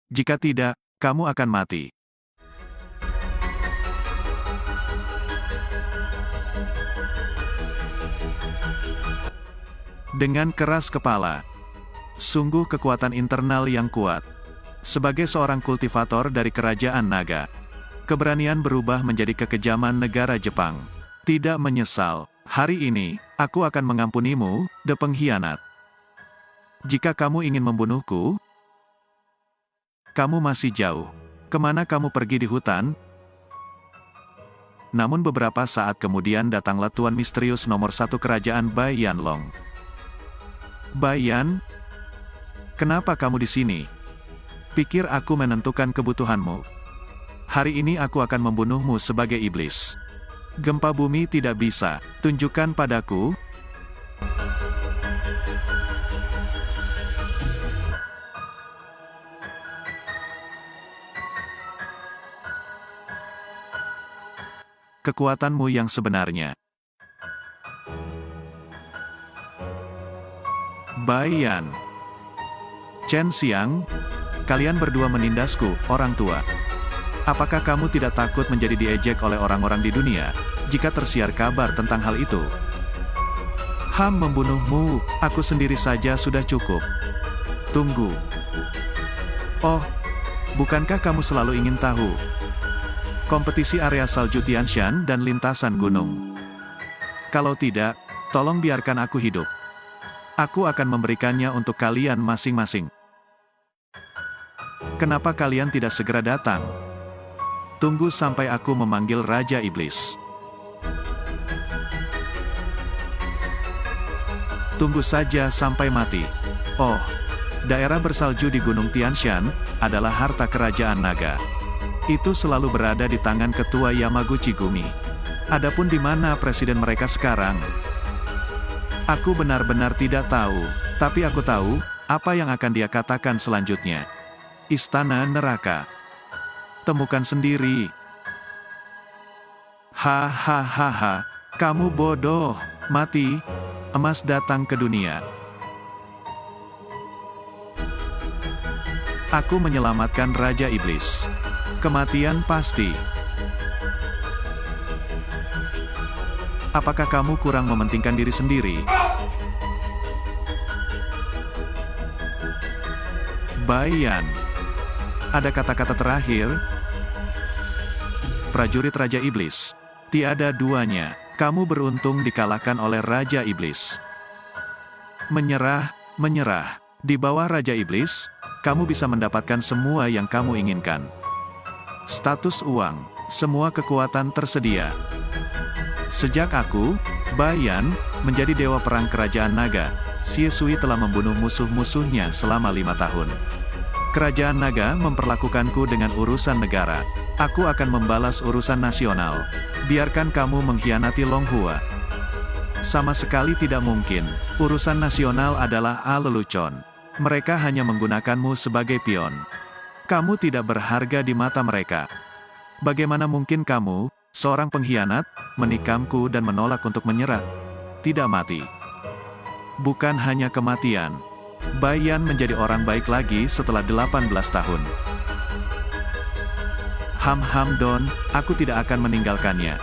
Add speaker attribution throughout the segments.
Speaker 1: Jika tidak, kamu akan mati. Dengan keras kepala. Sungguh kekuatan internal yang kuat. Sebagai seorang kultivator dari kerajaan naga, keberanian berubah menjadi kekejaman negara Jepang. Tidak menyesal, hari ini, aku akan mengampunimu, The Pengkhianat. Jika kamu ingin membunuhku, kamu masih jauh. Kemana kamu pergi di hutan? Namun beberapa saat kemudian datanglah Tuan Misterius nomor 1 kerajaan Bai Yanlong. Bai Yan, kenapa kamu di sini? Pikir aku menentukan kebutuhanmu. Hari ini aku akan membunuhmu sebagai iblis. Gempa bumi tidak bisa, tunjukkan padaku. Kekuatanmu yang sebenarnya. Bai Yan. Chen Xiang, kalian berdua menindasku, orang tua. Apakah kamu tidak takut menjadi diejek oleh orang-orang di dunia, jika tersiar kabar tentang hal itu? Membunuhmu, aku sendiri saja sudah cukup. Tunggu. Oh, bukankah kamu selalu ingin tahu? Kompetisi area salju Tianshan dan lintasan gunung. Kalau tidak, tolong biarkan aku hidup. Aku akan memberikannya untuk kalian masing-masing. Kenapa kalian tidak segera datang? Tunggu sampai aku memanggil Raja Iblis. Tunggu saja sampai mati. Oh, daerah bersalju di Gunung Tianshan adalah harta kerajaan naga. Itu selalu berada di tangan ketua Yamaguchi Gumi. Adapun di mana presiden mereka sekarang? Aku benar-benar tidak tahu, tapi aku tahu apa yang akan dia katakan selanjutnya. Istana neraka. Temukan sendiri. Hahaha, kamu bodoh, mati. Emas datang ke dunia. Aku menyelamatkan Raja Iblis. Kematian pasti. Apakah kamu kurang mementingkan diri sendiri? Bai Yan. Ada kata-kata terakhir? Prajurit Raja Iblis. Tiada duanya, kamu beruntung dikalahkan oleh Raja Iblis. Menyerah, menyerah. Di bawah Raja Iblis, kamu bisa mendapatkan semua yang kamu inginkan. Status uang, semua kekuatan tersedia. Sejak aku, Bai Yan, menjadi dewa perang kerajaan naga, Xie Sui telah membunuh musuh-musuhnya selama 5 tahun. Kerajaan naga memperlakukanku dengan urusan negara. Aku akan membalas urusan nasional. Biarkan kamu mengkhianati Longhua. Sama sekali tidak mungkin. Urusan nasional adalah lelucon. Mereka hanya menggunakanmu sebagai pion. Kamu tidak berharga di mata mereka. Bagaimana mungkin kamu, seorang pengkhianat, menikamku dan menolak untuk menyerah? Tidak mati. Bukan hanya kematian. Bai Yan menjadi orang baik lagi setelah 18 tahun. Don, aku tidak akan meninggalkannya.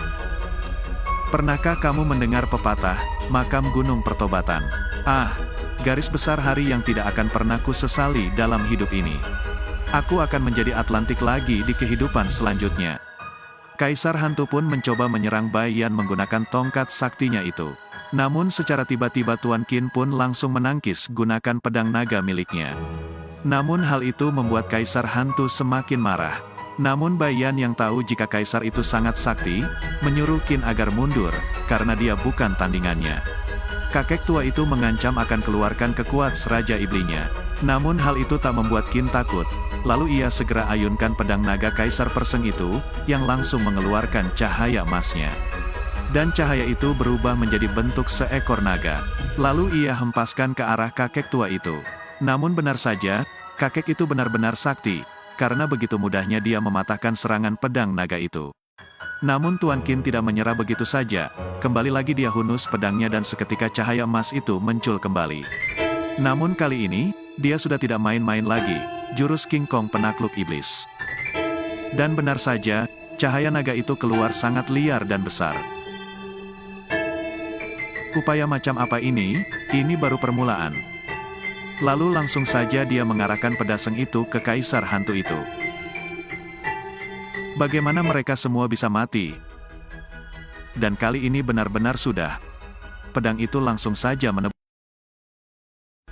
Speaker 1: Pernahkah kamu mendengar pepatah, makam gunung pertobatan? Garis besar hari yang tidak akan pernah kusesali dalam hidup ini. Aku akan menjadi Atlantik lagi di kehidupan selanjutnya. Kaisar Hantu pun mencoba menyerang Bai Yan menggunakan tongkat saktinya itu. Namun secara tiba-tiba Tuan Qin pun langsung menangkis gunakan pedang naga miliknya. Namun hal itu membuat Kaisar Hantu semakin marah. Namun Bai Yan yang tahu jika Kaisar itu sangat sakti, menyuruh Qin agar mundur, karena dia bukan tandingannya. Kakek tua itu mengancam akan keluarkan kekuatan Raja Iblisnya. Namun hal itu tak membuat Qin takut. Lalu ia segera ayunkan pedang naga Kaisar Perseng itu, yang langsung mengeluarkan cahaya emasnya. Dan cahaya itu berubah menjadi bentuk seekor naga. Lalu ia hempaskan ke arah kakek tua itu. Namun benar saja, kakek itu benar-benar sakti, karena begitu mudahnya dia mematahkan serangan pedang naga itu. Namun Tuan Qin tidak menyerah begitu saja, kembali lagi dia hunus pedangnya dan seketika cahaya emas itu muncul kembali. Namun kali ini, dia sudah tidak main-main lagi. jurus King Kong penakluk iblis. Dan benar saja, cahaya naga itu keluar sangat liar dan besar. Upaya macam apa ini? Ini baru permulaan. Lalu langsung saja dia mengarahkan pedaseng itu ke kaisar hantu itu. Bagaimana mereka semua bisa mati? Dan kali ini benar-benar sudah. Pedang itu langsung saja menebas.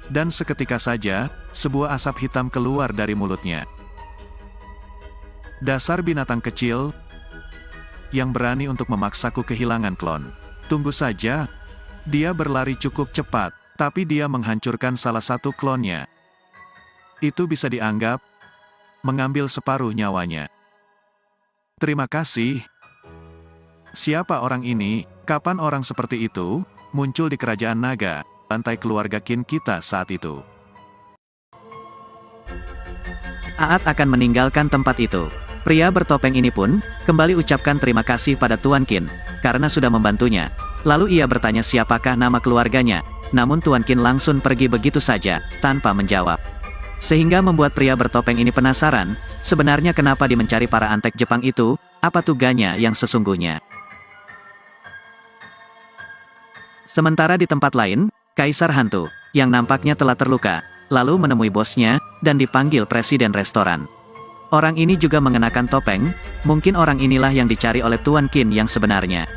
Speaker 1: Dan seketika saja, sebuah asap hitam keluar dari mulutnya. Dasar binatang kecil, yang berani untuk memaksaku kehilangan klon. Tunggu saja, dia berlari cukup cepat, tapi dia menghancurkan salah satu klonnya. Itu bisa dianggap mengambil separuh nyawanya. Terima kasih. Siapa orang ini? Kapan orang seperti itu muncul di kerajaan naga, lantai keluarga Qin kita saat itu?
Speaker 2: Aat akan meninggalkan tempat itu. Pria bertopeng ini pun kembali ucapkan terima kasih pada Tuan Qin karena sudah membantunya. Lalu ia bertanya siapakah nama keluarganya, namun Tuan Qin langsung pergi begitu saja, tanpa menjawab. Sehingga membuat pria bertopeng ini penasaran, sebenarnya kenapa dia mencari para antek Jepang itu, apa tugasnya yang sesungguhnya. Sementara di tempat lain, Kaisar Hantu, yang nampaknya telah terluka, lalu menemui bosnya, dan dipanggil presiden restoran. Orang ini juga mengenakan topeng, mungkin orang inilah yang dicari oleh Tuan Qin yang sebenarnya.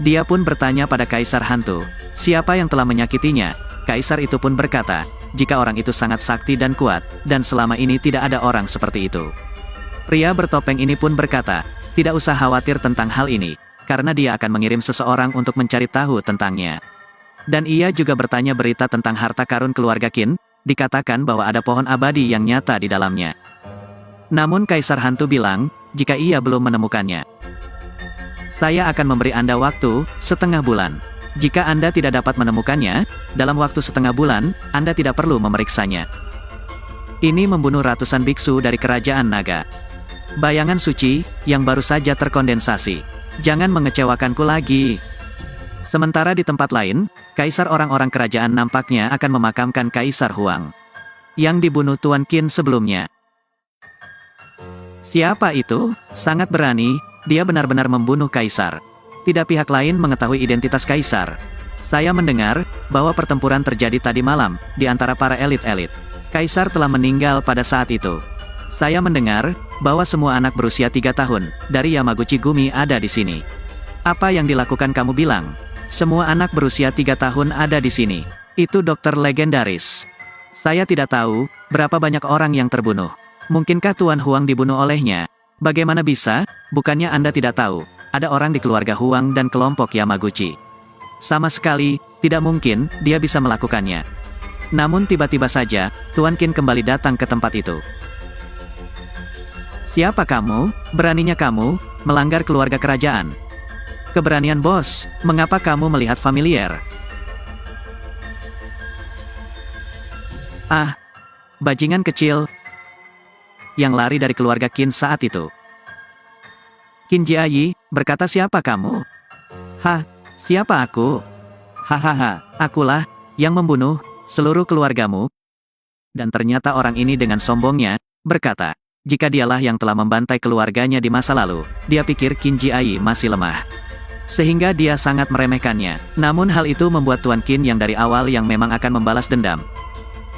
Speaker 2: Dia pun bertanya pada Kaisar Hantu, siapa yang telah menyakitinya? Kaisar itu pun berkata, jika orang itu sangat sakti dan kuat, dan selama ini tidak ada orang seperti itu. Pria bertopeng ini pun berkata, tidak usah khawatir tentang hal ini, karena dia akan mengirim seseorang untuk mencari tahu tentangnya. Dan ia juga bertanya berita tentang harta karun keluarga Qin, dikatakan bahwa ada pohon abadi yang nyata di dalamnya. Namun Kaisar Hantu bilang, jika ia belum menemukannya, saya akan memberi Anda waktu, setengah bulan. Jika Anda tidak dapat menemukannya, dalam waktu setengah bulan, Anda tidak perlu memeriksanya. Ini membunuh ratusan biksu dari kerajaan naga. Bayangan suci, yang baru saja terkondensasi. Jangan mengecewakanku lagi. Sementara di tempat lain, Kaisar orang-orang kerajaan nampaknya akan memakamkan Kaisar Huang, yang dibunuh Tuan Qin sebelumnya. Siapa itu? Sangat berani, dia benar-benar membunuh Kaisar. Tidak pihak lain mengetahui identitas Kaisar. Saya mendengar bahwa pertempuran terjadi tadi malam di antara para elit-elit. Kaisar telah meninggal pada saat itu. Saya mendengar bahwa semua anak berusia 3 tahun dari Yamaguchi Gumi ada di sini. Apa yang dilakukan kamu bilang? Semua anak berusia 3 tahun ada di sini. Itu dokter legendaris. Saya tidak tahu berapa banyak orang yang terbunuh. Mungkinkah Tuan Huang dibunuh olehnya? Bagaimana bisa? Bukannya Anda tidak tahu, ada orang di keluarga Huang dan kelompok Yamaguchi. Sama sekali, tidak mungkin, dia bisa melakukannya. Namun tiba-tiba saja, Tuan Qin kembali datang ke tempat itu. Siapa kamu? Beraninya kamu, melanggar keluarga kerajaan. Keberanian bos, mengapa kamu melihat familiar? Ah, bajingan kecil yang lari dari keluarga Qin saat itu. Qin Jiayi berkata, siapa kamu? Hah, siapa aku? Hahaha, akulah yang membunuh seluruh keluargamu. Dan ternyata orang ini dengan sombongnya berkata, jika dialah yang telah membantai keluarganya di masa lalu, dia pikir Qin Jiayi masih lemah. Sehingga dia sangat meremehkannya. Namun hal itu membuat Tuan Qin yang dari awal yang memang akan membalas dendam.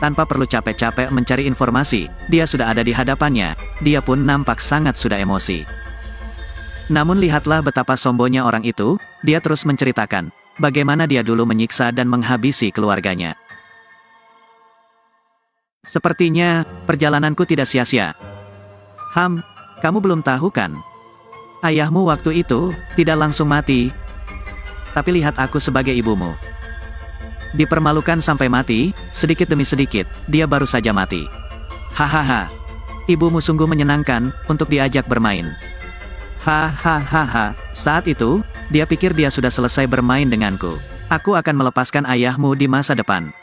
Speaker 2: Tanpa perlu capek-capek mencari informasi, dia sudah ada di hadapannya, dia pun nampak sangat sudah emosi. Namun lihatlah betapa sombongnya orang itu, dia terus menceritakan, bagaimana dia dulu menyiksa dan menghabisi keluarganya. Sepertinya, perjalananku tidak sia-sia. Kamu belum tahu kan? Ayahmu waktu itu, tidak langsung mati. Tapi lihat aku sebagai ibumu. Dipermalukan sampai mati, sedikit demi sedikit, dia baru saja mati. Hahaha. Ibumu sungguh menyenangkan, untuk diajak bermain. Hahaha. Saat itu, dia pikir dia sudah selesai bermain denganku. Aku akan melepaskan ayahmu di masa depan.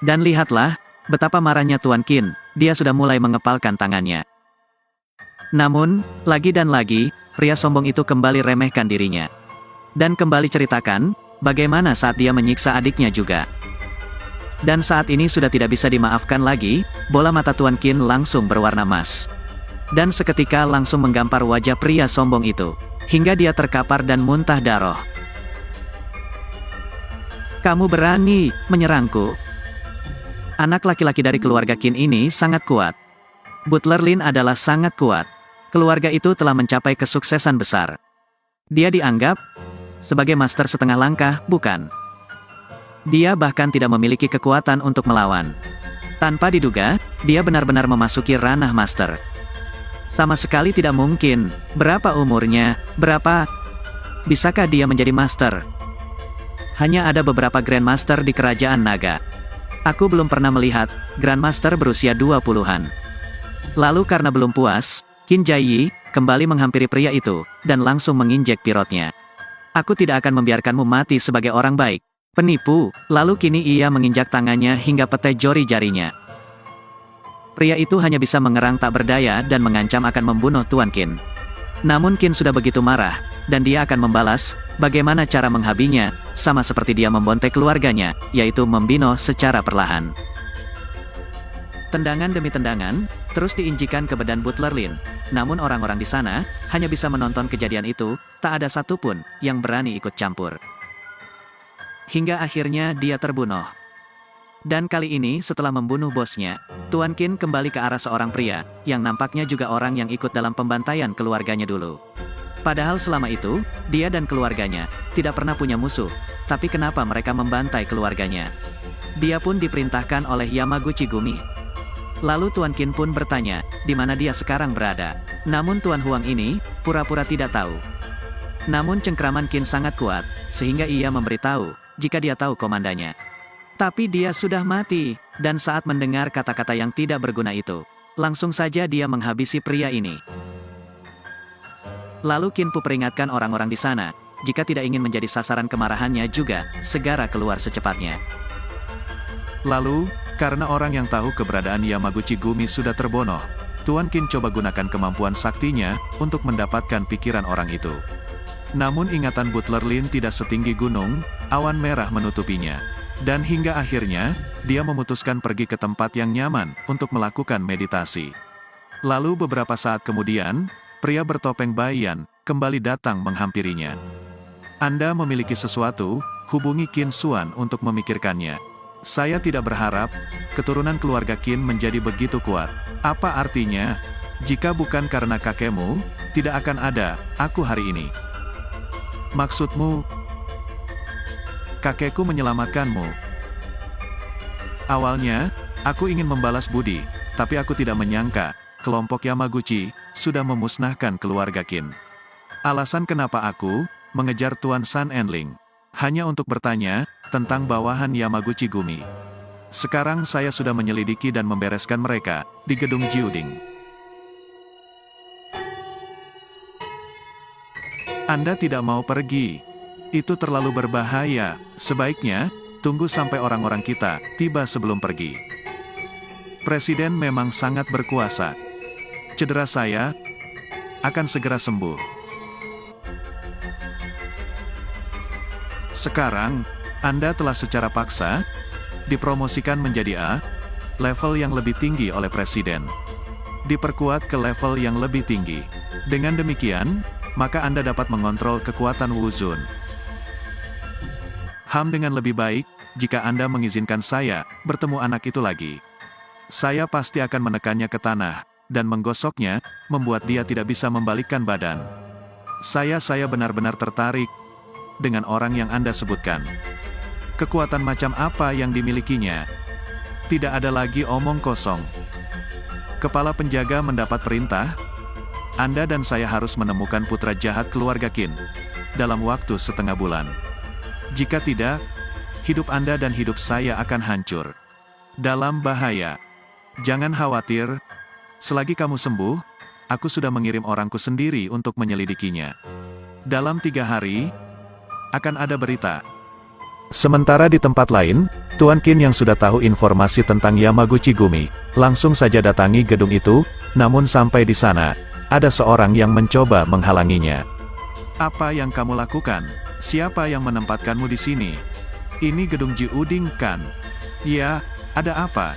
Speaker 2: Dan lihatlah, betapa marahnya Tuan Qin, dia sudah mulai mengepalkan tangannya. Namun, lagi dan lagi, pria sombong itu kembali remehkan dirinya. Dan kembali ceritakan, bagaimana saat dia menyiksa adiknya juga. Dan saat ini sudah tidak bisa dimaafkan lagi, bola mata Tuan Qin langsung berwarna emas. Dan seketika langsung menggampar wajah pria sombong itu, hingga dia terkapar dan muntah darah. Kamu berani menyerangku? Anak laki-laki dari keluarga Qin ini sangat kuat. Butler Lin adalah sangat kuat. Keluarga itu telah mencapai kesuksesan besar. Dia dianggap sebagai master setengah langkah, bukan? Dia bahkan tidak memiliki kekuatan untuk melawan. Tanpa diduga, dia benar-benar memasuki ranah master. Sama sekali tidak mungkin. Berapa umurnya? Berapa? Bisakah dia menjadi master? Hanya ada beberapa Grandmaster di kerajaan naga. Aku belum pernah melihat Grandmaster berusia 20-an. Lalu karena belum puas, Qin Jaiyi kembali menghampiri pria itu, dan langsung menginjek pirotnya. Aku tidak akan membiarkanmu mati sebagai orang baik. Penipu. Lalu kini ia menginjak tangannya hingga petai jari jarinya. Pria itu hanya bisa mengerang tak berdaya dan mengancam akan membunuh Tuan Qin. Namun Qin sudah begitu marah, dan dia akan membalas. Bagaimana cara menghabinya, sama seperti dia membontek keluarganya, yaitu membino secara perlahan. Tendangan demi tendangan terus diinjikan ke badan Butler Lin. Namun orang-orang di sana hanya bisa menonton kejadian itu, tak ada satupun yang berani ikut campur. Hingga akhirnya dia terbunuh. Dan kali ini setelah membunuh bosnya, Tuan Qin kembali ke arah seorang pria, yang nampaknya juga orang yang ikut dalam pembantaian keluarganya dulu. Padahal selama itu, dia dan keluarganya tidak pernah punya musuh, tapi kenapa mereka membantai keluarganya? Dia pun diperintahkan oleh Yamaguchi Gumi. Lalu Tuan Qin pun bertanya, di mana dia sekarang berada. Namun Tuan Huang ini, pura-pura tidak tahu. Namun cengkraman Qin sangat kuat, sehingga ia memberitahu, jika dia tahu komandannya. Tapi dia sudah mati, dan saat mendengar kata-kata yang tidak berguna itu, langsung saja dia menghabisi pria ini. Lalu Qin Pu peringatkan orang-orang di sana, jika tidak ingin menjadi sasaran kemarahannya juga, segera keluar secepatnya.
Speaker 1: Lalu, karena orang yang tahu keberadaan Yamaguchi Gumi sudah terbunuh, Tuan Qin coba gunakan kemampuan saktinya untuk mendapatkan pikiran orang itu. Namun ingatan Butler Lin tidak setinggi gunung, awan merah menutupinya. Dan hingga akhirnya, dia memutuskan pergi ke tempat yang nyaman untuk melakukan meditasi. Lalu beberapa saat kemudian, pria bertopeng Baiyan kembali datang menghampirinya. Anda memiliki sesuatu, hubungi Qin Xuan untuk memikirkannya. Saya tidak berharap, keturunan keluarga Qin menjadi begitu kuat. Apa artinya? Jika bukan karena kakekmu, tidak akan ada aku hari ini. Maksudmu, kakekku menyelamatkanmu. Awalnya, aku ingin membalas budi, tapi aku tidak menyangka, kelompok Yamaguchi sudah memusnahkan keluarga Qin. Alasan kenapa aku mengejar Tuan San Enling, hanya untuk bertanya tentang bawahan Yamaguchi Gumi. Sekarang saya sudah menyelidiki dan membereskan mereka di gedung Jiuding. Anda tidak mau pergi. Itu terlalu berbahaya. Sebaiknya, tunggu sampai orang-orang kita tiba sebelum pergi. Presiden memang sangat berkuasa. Cedera saya akan segera sembuh. Sekarang, Anda telah secara paksa dipromosikan menjadi A, level yang lebih tinggi oleh Presiden. Diperkuat ke level yang lebih tinggi. Dengan demikian, maka Anda dapat mengontrol kekuatan Wuzun. Dengan lebih baik, jika Anda mengizinkan saya bertemu anak itu lagi. Saya pasti akan menekannya ke tanah, dan menggosoknya, membuat dia tidak bisa membalikkan badan. Saya benar-benar tertarik dengan orang yang Anda sebutkan. Kekuatan macam apa yang dimilikinya? Tidak ada lagi omong kosong. Kepala penjaga mendapat perintah, Anda dan saya harus menemukan putra jahat keluarga Qin dalam waktu setengah bulan. Jika tidak, hidup Anda dan hidup saya akan hancur. Dalam bahaya. Jangan khawatir, selagi kamu sembuh, aku sudah mengirim orangku sendiri untuk menyelidikinya. Dalam 3 hari, akan ada berita. Sementara di tempat lain, Tuan Qin yang sudah tahu informasi tentang Yamaguchi Gumi, langsung saja datangi gedung itu, namun sampai di sana, ada seorang yang mencoba menghalanginya. Apa yang kamu lakukan? Siapa yang menempatkanmu di sini? Ini gedung Jiuding kan? Ya, ada apa?